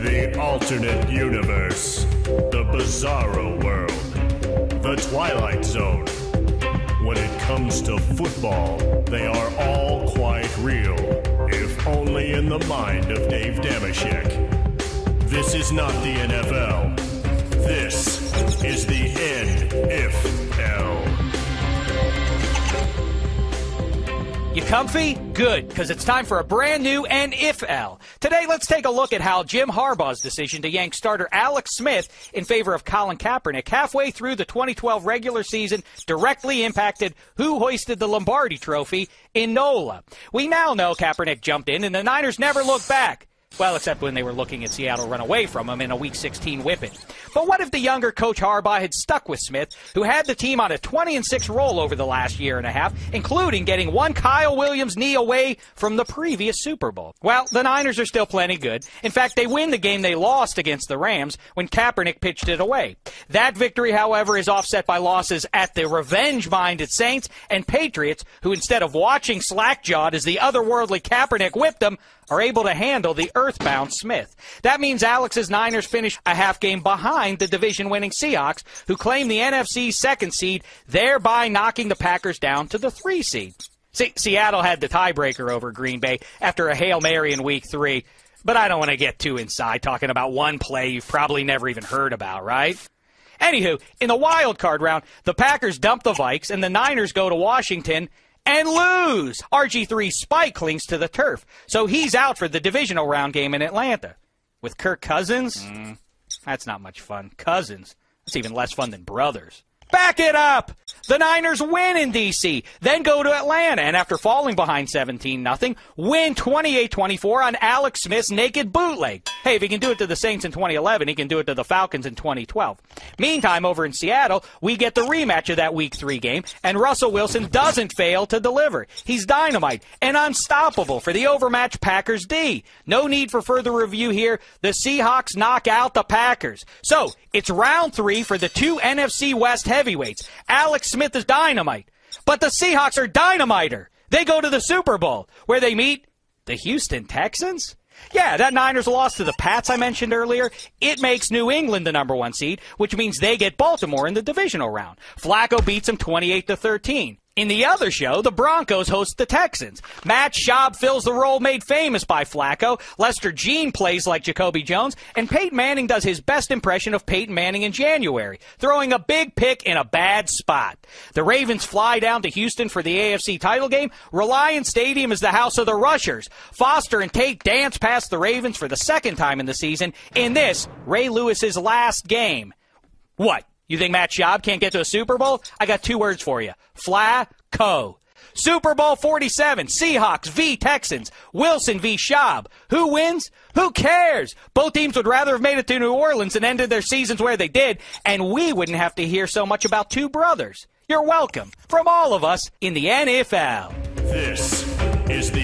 The alternate universe. The bizarro world. The Twilight Zone. When it comes to football, they are all quite real, if only in the mind of Dave Dameshek. This is not the NFL. This is the NFL. You comfy? Good, because it's time for a brand new NFL. Today, let's take a look at how Jim Harbaugh's decision to yank starter Alex Smith in favor of Colin Kaepernick halfway through the 2012 regular season directly impacted who hoisted the Lombardi Trophy in NOLA. We now know Kaepernick jumped in, and the Niners never looked back. Well, except when they were looking at Seattle run away from him in a Week 16 whipping. But what if the younger Coach Harbaugh had stuck with Smith, who had the team on a 20-6 roll over the last year and a half, including getting one Kyle Williams knee away from the previous Super Bowl? Well, the Niners are still plenty good. In fact, they win the game they lost against the Rams when Kaepernick pitched it away. That victory, however, is offset by losses at the revenge-minded Saints and Patriots, who instead of watching slack-jawed as the otherworldly Kaepernick whipped them, are able to handle the earthbound Smith. That means Alex's Niners finish a half game behind the division-winning Seahawks, who claim the NFC's second seed, thereby knocking the Packers down to the 3 seed. Seattle had the tiebreaker over Green Bay after a Hail Mary in Week 3, but I don't want to get too inside talking about one play you've probably never even heard about, right? Anywho, in the wild card round, the Packers dump the Vikes and the Niners go to Washington and lose. RG3 Spike clings to the turf, so he's out for the divisional round game in Atlanta. With Kirk Cousins? That's not much fun. Cousins? That's even less fun than brothers. Back it up! The Niners win in D.C., then go to Atlanta, and after falling behind 17-0, win 28-24 on Alex Smith's naked bootleg. Hey, if he can do it to the Saints in 2011, he can do it to the Falcons in 2012. Meantime, over in Seattle, we get the rematch of that Week 3 game, and Russell Wilson doesn't fail to deliver. He's dynamite and unstoppable for the overmatched Packers D. No need for further review here. The Seahawks knock out the Packers. So, it's round 3 for the two NFC West heavyweights. Alex Smith is dynamite, but the Seahawks are dynamiter. They go to the Super Bowl, where they meet the Houston Texans. Yeah, that Niners loss to the Pats I mentioned earlier, it makes New England the number 1 seed, which means they get Baltimore in the divisional round. Flacco beats them 28-13. In the other show, the Broncos host the Texans. Matt Schaub fills the role made famous by Flacco, Lester Jean plays like Jacoby Jones, and Peyton Manning does his best impression of Peyton Manning in January, throwing a big pick in a bad spot. The Ravens fly down to Houston for the AFC title game. Reliant Stadium is the house of the rushers. Foster and Tate dance past the Ravens for the second time in the season in this, Ray Lewis's last game. What? You think Matt Schaub can't get to a Super Bowl? I got 2 words for you. Flacco. Super Bowl 47, Seahawks v. Texans, Wilson v. Schaub. Who wins? Who cares? Both teams would rather have made it to New Orleans and ended their seasons where they did, and we wouldn't have to hear so much about two brothers. You're welcome from all of us in the NFL. This is the